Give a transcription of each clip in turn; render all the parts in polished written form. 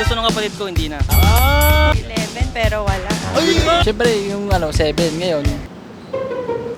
gusto ng kapatid ko, hindi na. 11 pero wala. Siyempre, yung 7 ngayon.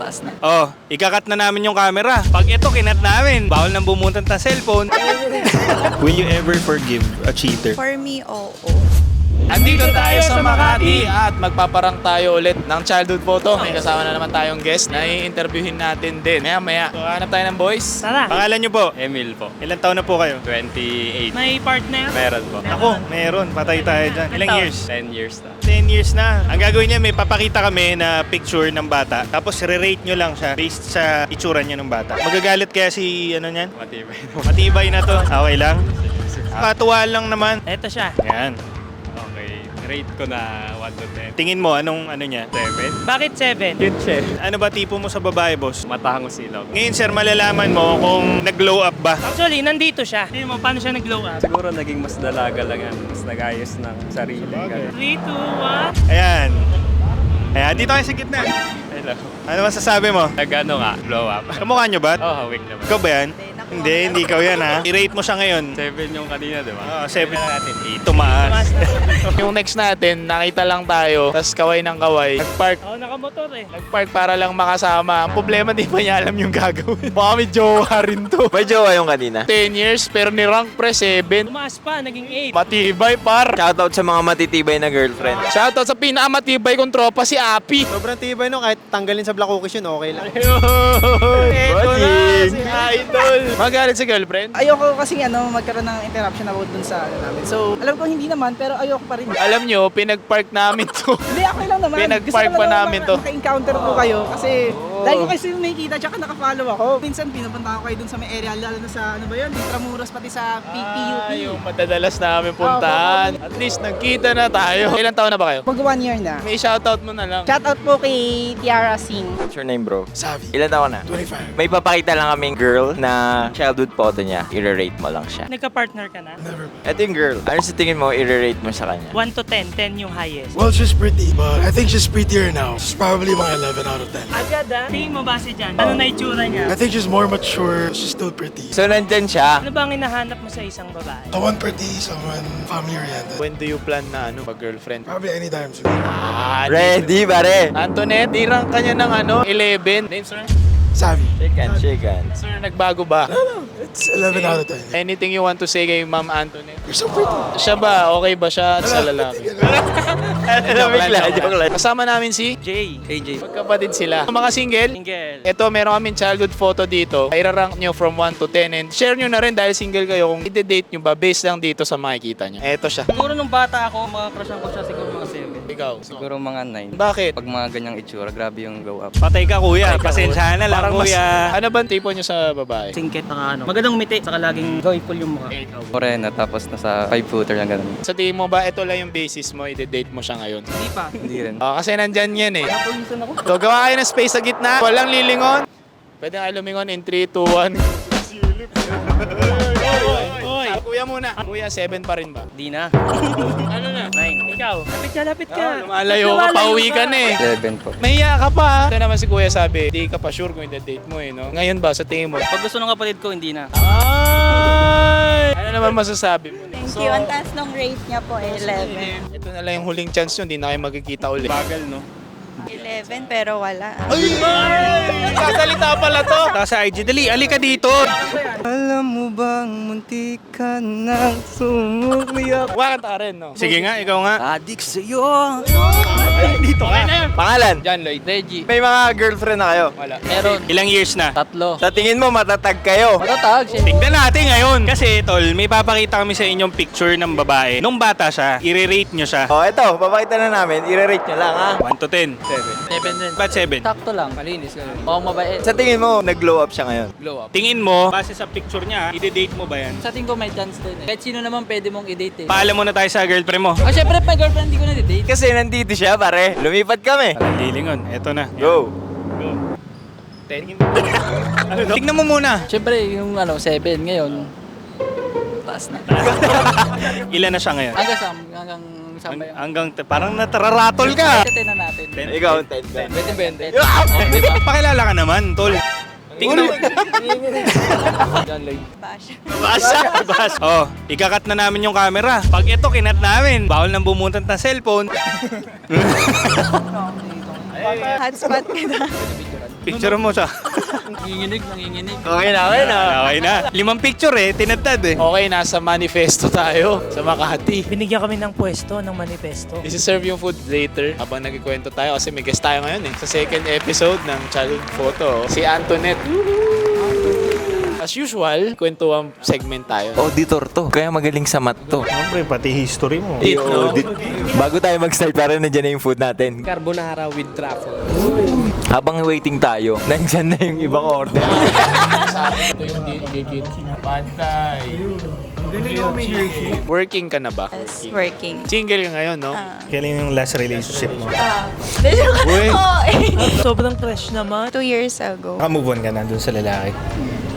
Taas na. Oh, ikakat na namin yung camera. Pag ito kinat namin, bawal nang bumuntang ta cellphone. Will you ever forgive a cheater? For me, oo. Andito tayo sa Makati at magpaparang tayo ulit ng childhood photo. May kasama na naman tayong guest na i-interviewin natin din. Maya. So, hanap tayo ng boys. Tara. Pangalan niyo po? Emil po. Ilang taon na po kayo? 28. May partner? Meron po. Ako, meron. Patay tayo dyan. Ilang years? 10 years na. 10 years na. Ang gagawin niya, may papakita kami na picture ng bata. Tapos re-rate nyo lang siya based sa itsura niya ng bata. Magagalit kaya si ano niyan? Matibay. Matibay na to. Okay lang. Katuwaan lang naman. Eto siya. Yan. Okay. Rate ko na 1 to 10. Tingin mo, anong ano niya? 7. Bakit 7? Cute siya. Ano ba tipo mo sa babae, boss? Matangos ilaw. Ngayon, sir, malalaman mo kung nag-glow up ba. Actually, nandito siya. Tingnan mo, paano siya nag-glow up? Siguro naging mas dalaga lang yan. Mas nag-ayos ng sarili. 3, 2, 1. Ayan. Ayan, dito kayo sa gitna. Hello. Ano masasabi mo? Nag-ano nga, blow up. Kamukha nyo ba? Oh, hawik naman. Ikaw ba yan? Hindi ikaw yan ha. I-rate mo siya ngayon. 7 yung kanina, di ba? 7 na natin. Tumaas. Yung next natin, nakita lang tayo, tas kaway ng kaway. Nag-park. Ako nakamotor eh. Nag-park para lang makasama. Ang problema, di pa niya alam yung gagawin. Baka may jowa rin to. May jowa yung kanina. 10 years, pero ni-rank pre 7. Tumaas pa, naging 8. Matibay, par. Shoutout sa mga matitibay na girlfriend. Shoutout sa pinakamatibay kong tropa, si Api. Sobrang tibay no, kahit tanggalin sa black cookies yun, okay lang. Eto na, si Idol. Magalit sa girlfriend? Ayoko kasi magkaroon ng interruption about dun sa namin. So, alam ko hindi naman, pero ayoko pa rin. Alam nyo, pinag-park namin to. Hindi, okay lang naman. Pinag-park Gusto ko pa lang namin to. maka-encounter po kayo kasi dahil ko kasi yung nakikita tsaka naka-follow ako. Minsan pinupunta ako kayo dun sa may area, lalo na sa Intramuros, pati sa PUP. Yung madadalas namin puntahan. At least nagkita na tayo. Ilang taon na ba kayo? Mag 1 year na. May shoutout mo na lang. Shoutout po kay Tiara Singh. What's your name, bro? Savi. Ilan taon na? 25. May papakita lang kaming girl na childhood photo niya. I-rate mo lang siya. Nagka-partner ka na? Ito yung girl. Ano sa tingin mo, i-rate mo sa kanya? 1 to 10. 10 yung highest. Well, she's pretty, but I think she's prettier now. She's probably mga 11 out of 10. Agad ah. Tingin mo base dyan? Ano na itsura niya? I think she's more mature. She's still pretty. So, nandyan siya. Ano ba ang hinahanap mo sa isang babae? Someone pretty, someone family-oriented. When do you plan na mag-girlfriend? Probably anytime soon. Ready, pare? Antoinette, dirang kanya ng 11. Name, sir? Savi. Shake hands. Sir, nagbago ba? It's 11 out of 10. Anything you want to say kay Ma'am Antoinette? You're so pretty. Siya ba? Okay ba siya sa lalaki? Joke lang. Kasama namin si AJ. magkapatid sila. Mga single, Single. ito meron kaming childhood photo dito. Ira-rank nyo from 1 to 10 and share nyo na rin dahil single kayo kung i-date nyo ba based lang dito sa makikita nyo. Ito siya. Siguro nung bata ako, mga crush ko siya siguro mga 7. Ikaw. Siguro mga 9. Bakit? Pag mga ganyang itsura, grabe yung glow up. Patay ka, kuya. Pasensya na lang, Parang mas, kuya. ano ba ang tipo nyo sa babae? Singkit na magandang umiti, saka laging joyful yung mukha. Morena, tapos nasa 5-footer lang ganun. Sa tingin mo ba ito lang yung basis mo, i-date mo siya ngayon? Hindi pa. Hindi rin. Kasi nandyan yan eh. Napulisan ako. So gawa kayo ng space sa gitna, walang lilingon. Pwede nga lumingon in 3, 2, 1. Kuya muna. Kuya, 7 pa rin ba? Di na. Ano na? 9. Ikaw, lapit ka. Lumalayo ka, pauwi ka na eh. 7 po. Mahiya ka pa. Ito naman si Kuya sabi, di ka pa sure kung i-date mo eh, no? Ngayon ba, sa tingin mo? Pag gusto ng kapatid ko, hindi na. Ay! Ano naman masasabi mo? Thank you. Ang taas ng rate niya po, 11. Ito na lang yung huling chance nyo, hindi na kayo magkikita ulit. Bagal, no? 11 pero wala. Sasalita pala to. Taka sa IG. Dali, alika dito. Alam mo bang muntik ka nang sumumiyak? Wakanta rin, no? Sige nga, ikaw nga. Adik sa'yo. Dito ka. Pangalan? John Lloyd. Reggie. May mga girlfriend na kayo? Wala. Meron. Ilang years na? 3. Sa tingin mo, matatag kayo? Matatag siya. Tignan natin ngayon. Kasi, tol, may papakita kami sa inyong picture ng babae. Nung bata siya, i-rate nyo siya. Oh, ito, papakita na namin. I-rate nyo lang, ha? 1 to 10. 7 din. Ba't 7? Sakto lang. Malinis. Mukhang mabait. Sa tingin mo, nag-glow up siya ngayon? Glow up. Tingin mo, base sa picture niya, i-date mo ba yan? Sa tingin ko may chance din eh. Kahit sino naman pwede mong i-date eh. Paalam muna tayo sa girlfriend mo. Ah, syempre, may girlfriend, hindi ko na-date. Kasi nandito siya, pare. Lumipat kami. Walang dilingon. Eto na. Go. Tignan mo muna. Siyempre, yung 7 ngayon, taas na. Ilan na siya ngayon? Hanggang Hanggang parang natararatol ka. 10 na natin. Ikaw, 10 ka. 20. Pakilala ka naman, tol. Tingnan mo. Bash. Oh, ikakat na namin yung camera. Pag ito kinat namin, bawal nang bumuntat ng cellphone. Hotspot ka na. Picture mo siya. Nanginginig. Okay na, okay na. Okay na. 5 picture tinadtad Okay, nasa manifesto tayo sa Makati. Binigyan kami ng pwesto, ng manifesto. Isi-serve yung food later habang nagkikwento tayo kasi may guest tayo ngayon sa second episode ng Childhood Photo. Si Antoinette. As usual, kwentuhan segment tayo. Auditor to. Kaya magaling sa math to. Siyempre, pati history mo. I-audit. Bago tayo mag-start, parang nandiyan na yung food natin. Carbonara with truffle. Habang waiting tayo, nandiyan na yung ibang order. Ito yung digit. Pantay. Working ka na ba? Yes, working. Single ka ngayon, no? Kailan yung last relationship mo? Sobrang fresh naman. 2 years ago. Move on ka na dun sa lalaki.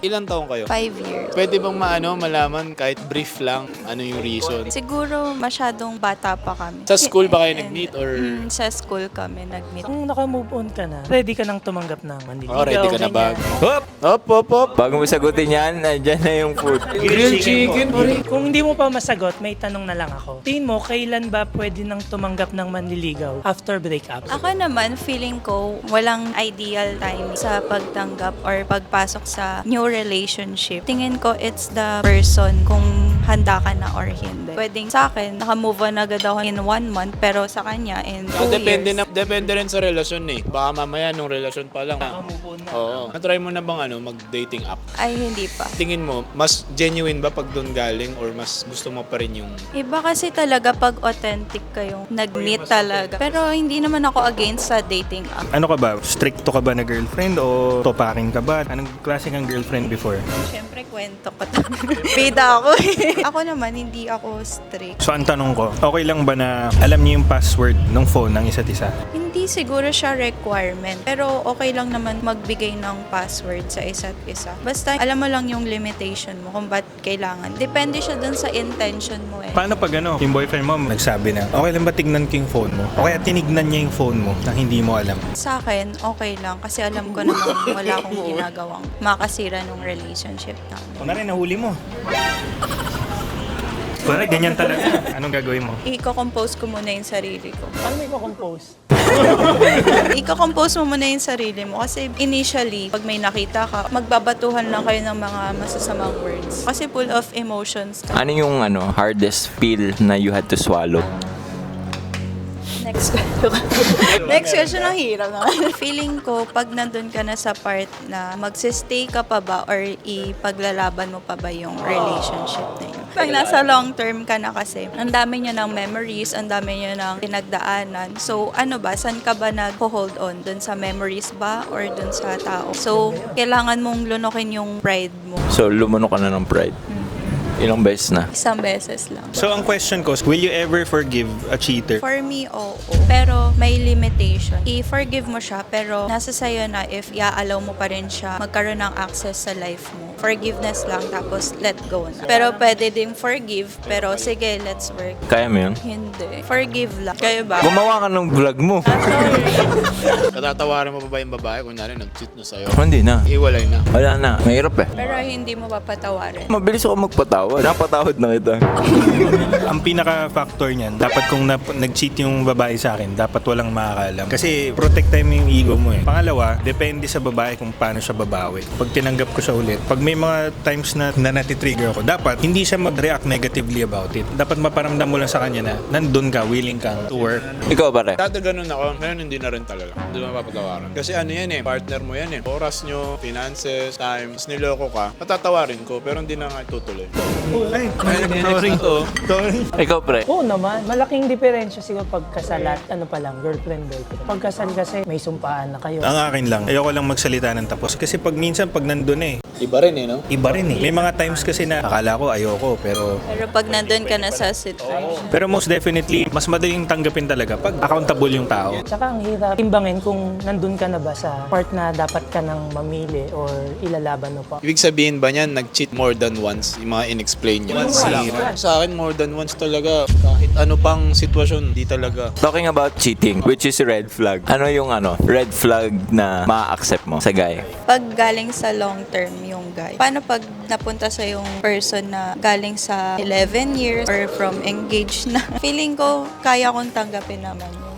Ilang taong kayo? 5 years. Pwede bang malaman kahit brief lang ano yung reason? Siguro masyadong bata pa kami. Sa school ba kayo nag-meet or? Sa school kami nag-meet. Kung naka-move on ka na, ready ka nang tumanggap ng maniligaw. Oh, ready ka na ba? Hop! Hop. Bago mo sagutin yan, nandiyan na yung food. Grilled chicken. Kung hindi mo pa masagot, may tanong na lang ako. Tingin mo, kailan ba pwede nang tumanggap ng manliligaw after breakup? Ako naman, feeling ko walang ideal time sa pagtanggap or pagpasok sa new relationship. Tingin ko it's the person kung handa ka na or hindi. Pwedeng sa akin, naka-move on agad ako in 1 month, pero sa kanya in 2 years. Depende rin sa relasyon eh. Baka mamaya nung relasyon pa lang. Naka-move on na. Oo. Na-try mo na bang mag-dating app? Ay, hindi pa. Tingin mo, mas genuine ba pag doon galing or mas gusto mo pa rin yung... Iba kasi talaga pag authentic kayong nag-meet talaga. Pero hindi naman ako against sa dating app. Ano ka ba? Stricto ka ba na girlfriend o topakin ka ba? Anong klase kang girlfriend before? Siyempre, kwento ko to. Bida ako eh. Ako naman, hindi ako strict. So ang tanong ko, okay lang ba na alam niyo yung password ng phone ng isa't isa? Hindi siguro siya requirement. Pero okay lang naman magbigay ng password sa isa't isa. Basta alam mo lang yung limitation mo kung ba't kailangan. Depende siya dun sa intention mo eh. Paano pag yung boyfriend mo nagsabi na, okay lang ba tignan ko yung phone mo? O kaya tinignan niya yung phone mo na hindi mo alam? Sa akin, okay lang. Kasi alam ko naman wala akong ginagawang makasira ng relationship namin. Kunwari, nahuli mo. Kunwari, ganyan talaga. Anong gagawin mo? I-compose ko muna yung sarili ko. Paano may compose? I-compose mo muna yung sarili mo. Kasi initially, pag may nakita ka, magbabatuhan lang kayo ng mga masasamang words. Kasi full of emotions ka. Ano yung hardest pill na you had to swallow? Next question. Next question, ang hirap naman. Feeling ko, pag nandun ka na sa part na magsistay ka pa ba or ipaglalaban mo pa ba yung relationship na yun. Pag nasa long term ka na kasi, ang dami niya ng memories, ang dami niya ng pinagdaanan. So, ano ba, saan ka ba nag-hold on? Dun sa memories ba or dun sa tao? So, kailangan mong lunukin yung pride mo. So, lumunok ka na ng pride. Ilang beses na? Isang beses lang. So ang question ko, will you ever forgive a cheater? For me, oo. Pero may limitation. I-forgive mo siya, pero nasa sayo na if i-allow mo pa rin siya magkaroon ng access sa life mo. Forgiveness lang, tapos let go na. Pero pwede ding forgive, pero sige, let's work. Kaya mo yun? Hindi. Forgive lang. Kayo ba? Gumawa ka ng vlog mo. Katatawarin mo pa ba yung babae? Kunyari, nag-cheat na sa'yo. Hindi na. Iwalay na. Wala na. Mahirap eh. Pero hindi mo papatawarin. Mabilis ako magpatawad. Napatawad na kita. Ang pinaka-factor niyan, dapat kung nag-cheat yung babae sa akin, dapat walang makakaalam. Kasi protect time yung ego mo eh. Pangalawa, depende sa babae kung paano siya babawi. Pag tinanggap ko siya ulit, pag may mga times na nati-trigger ako, dapat hindi siya mag-react negatively about it. Dapat maparamdam mo lang sa kanya na nandun ka, willing kang to work. Ikaw pare? Dati ganun ako, ngayon hindi na rin talaga. Hindi mo mapapatawaran. Kasi ano yan eh, partner mo yan eh. Oras nyo, finances, time, niloko ka, patatawarin ko, pero hindi na nga itutuloy. Sorry. Sorry. Ikaw pre? Oo naman. Malaking diferensya siguro pagkasal at pa lang, girlfriend, boyfriend. Pagkasal kasi may sumpaan na kayo. Ang akin lang, ayoko lang magsalita ng tapos. Kasi pag minsan, pag nandun eh, Iba rin eh, no? Iba rin eh. May mga times kasi na akala ko ayoko, pero Pero pag nandun ka na sa situation. most definitely, mas madaling tanggapin talaga pag accountable yung tao. Tsaka ang hirap timbangin kung nandun ka na ba sa part na dapat ka nang mamili or ilalaban mo pa. Ibig sabihin ba niyan, nag-cheat more than once? Yung mga in-explain niya. Once lang. Sa akin, more than once talaga. Kahit ano pang sitwasyon, di talaga. Talking about cheating, which is red flag. Ano yung red flag na ma-accept mo sa guy? Pag galing sa long term yung guy, paano pag napunta sa yung person na galing sa 11 years or from engaged na? Feeling ko, kaya kong tanggapin naman yun.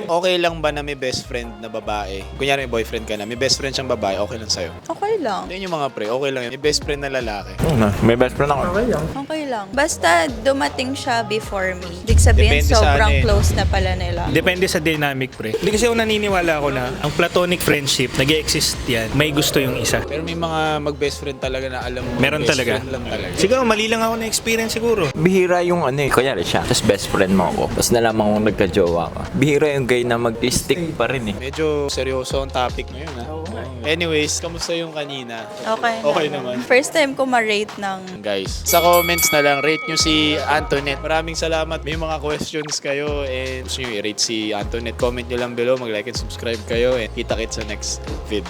Okay lang ba na may best friend na babae? Kunyari may boyfriend ka na, may best friend siyang babae, okay lang sa'yo? Okay lang. Yun yung mga pre, okay lang yun. May best friend na lalaki. May best friend ako. Okay lang. Basta dumating siya before me. Ibig sabihin, Depende sa sobrang ano eh. close na pala nila. Depende sa dynamic, pre. Hindi kasi ako naniniwala ako na ang platonic friendship, nag-exist yan, may gusto yung isa. Pero may mga mag-best friend talaga na alam mo. Meron best talaga. friend lang talaga. Siguro, mali lang ako na experience siguro. Bihira yung kunyari siya, tapos best friend mo ako, tapos nalaman kong nagka-jowa ka. Bihira yung guy na mag-stick pa rin eh. Medyo seryoso ang topic ngayon, ha? Anyways, kamusta yung kanina? Okay. Okay naman. First time ko ma-rate ng Guys, sa comments na lang, rate nyo si Antoinette. Maraming salamat. May mga questions kayo and gusto nyo i-rate si Antoinette. Comment nyo lang below, mag-like and subscribe kayo and kita-kits sa next video.